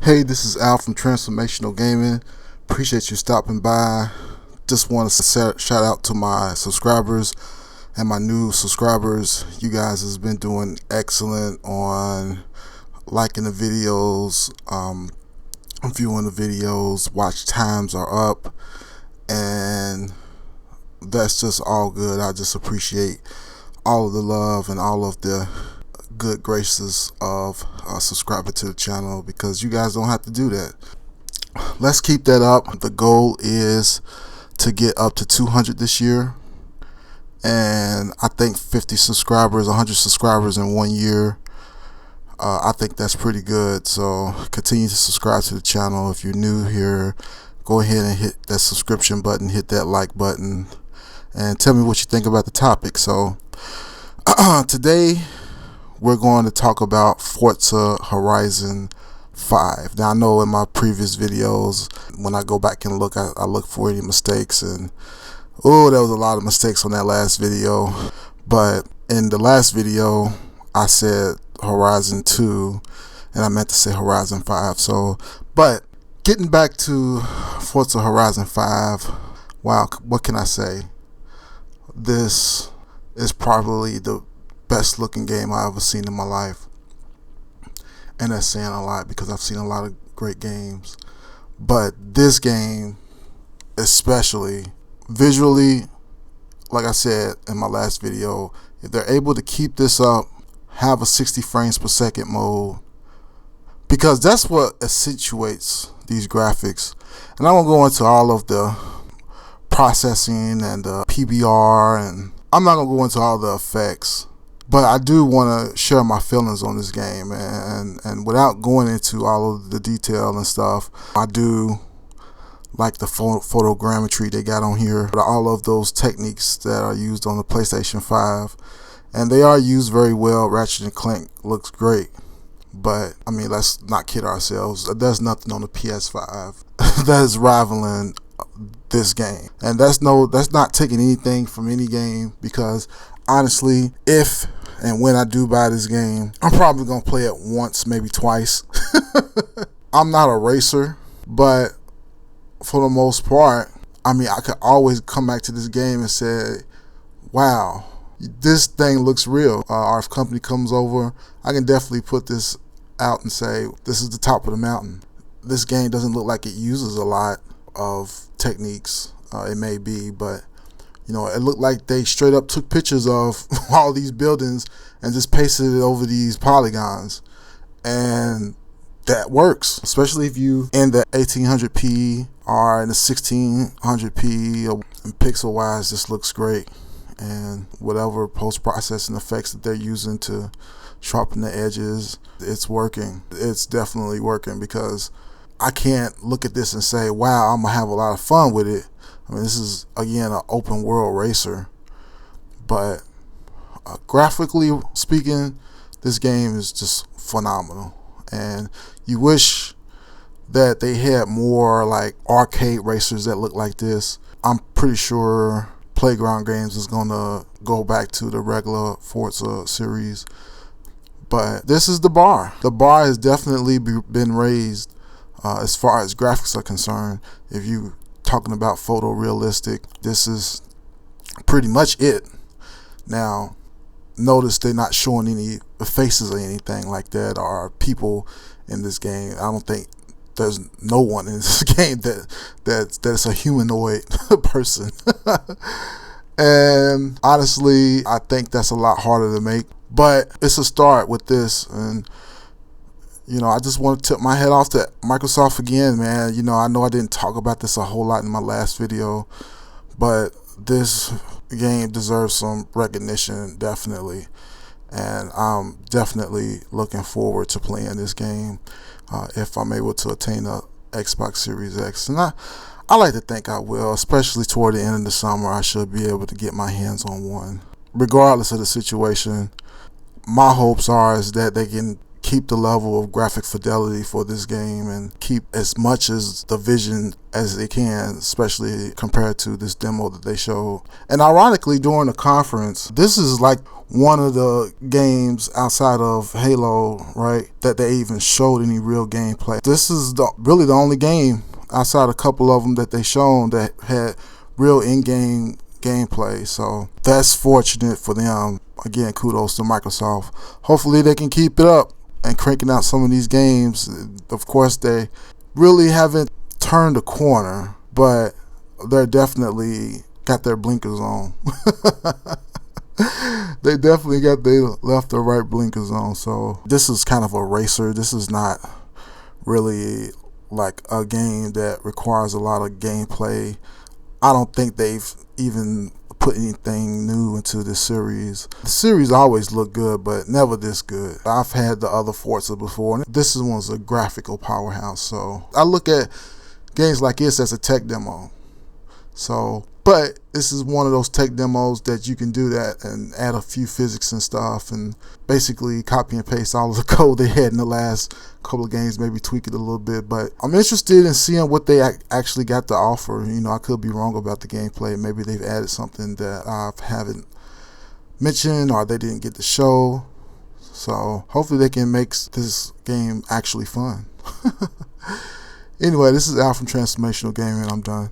Hey, this is Al from Transformational Gaming. Appreciate you stopping by. Just want to shout out to my subscribers and my new subscribers. You guys has been doing excellent on liking the videos, viewing the videos, watch times are up, and that's just all good. I just appreciate all of the love and all of the good graces of subscribing to the channel, because you guys don't have to do that. Let's keep that up. The goal is to get up to 200 this year, and I think 50 subscribers, 100 subscribers in 1 year, I think that's pretty good. So continue to subscribe to the channel. If you're new here, go ahead and hit that subscription button, hit that like button, and tell me what you think about the topic. So today we're going to talk about Forza Horizon 5. Now, I know in my previous videos, when I go back and look, I look for any mistakes, and there was a lot of mistakes on that last video. But in the last video, I said Horizon 2, and I meant to say Horizon 5. But getting back to Forza Horizon 5, wow, what can I say? This is probably the best looking game I ever seen in my life, and that's saying a lot because I've seen a lot of great games, but this game especially visually, like I said in my last video, if they're able to keep this up, have a 60 frames per second mode, because that's what accentuates these graphics. And I won't go into all of the processing and the PBR, and I'm not gonna go into all the effects, but I do want to share my feelings on this game, and without going into all of the detail and stuff, I do like the photogrammetry they got on here, all of those techniques that are used on the PlayStation 5, and they are used very well. Ratchet and Clank looks great, but I mean, let's not kid ourselves. There's nothing on the PS5 that is rivaling this game, and that's not taking anything from any game, because honestly, if and when I do buy this game, I'm probably gonna play it once, maybe twice. I'm not a racer, but for the most part, I mean, I could always come back to this game and say, wow, this thing looks real. Or if company comes over, I can definitely put this out and say, this is the top of the mountain. This game doesn't look like it uses a lot of techniques. It may be, but you know, it looked like they straight up took pictures of all these buildings and just pasted it over these polygons, and that works, especially if you in the 1800p or in the 1600p, and pixel wise, this looks great. And whatever post-processing effects that they're using to sharpen the edges, it's working. It's definitely working, because I can't look at this and say, wow, I'm gonna have a lot of fun with it. I mean, this is, again, an open world racer, but graphically speaking, this game is just phenomenal. And you wish that they had more like arcade racers that look like this. I'm pretty sure Playground Games is gonna go back to the regular Forza series, but this is the bar. The bar has definitely been raised as far as graphics are concerned. If you talking about photorealistic, this is pretty much it. Now, notice they're not showing any faces or anything like that, or people in this game. I don't think there's no one in this game that's a humanoid person. And honestly, I think that's a lot harder to make, but it's a start with this. And you know, I just want to tip my head off to Microsoft again, man. You know I didn't talk about this a whole lot in my last video, but this game deserves some recognition, definitely. And I'm definitely looking forward to playing this game if I'm able to attain a Xbox Series X. And I like to think I will, especially toward the end of the summer. I should be able to get my hands on one. Regardless of the situation, my hopes are is that they can keep the level of graphic fidelity for this game and keep as much as the vision as they can, especially compared to this demo that they showed. And ironically, during the conference, this is like one of the games outside of Halo, right, that they even showed any real gameplay. This is really the only game outside a couple of them that they shown that had real in-game gameplay. So that's fortunate for them. Again, kudos to Microsoft. Hopefully they can keep it up and cranking out some of these games. Of course, they really haven't turned a corner, but they're definitely got their blinkers on. They definitely got their left or right blinkers on. So this is kind of a racer. This is not really like a game that requires a lot of gameplay. I don't think they've even put anything new into this series. The series always looked good, but never this good. I've had the other Forza before, and this one's a graphical powerhouse. So I look at games like this as a tech demo. So, but this is one of those tech demos that you can do that and add a few physics and stuff and basically copy and paste all of the code they had in the last couple of games, maybe tweak it a little bit. But I'm interested in seeing what they actually got to offer. You know, I could be wrong about the gameplay. Maybe they've added something that I haven't mentioned or they didn't get to show. So hopefully they can make this game actually fun. Anyway, this is Al from Transformational Gaming. I'm done.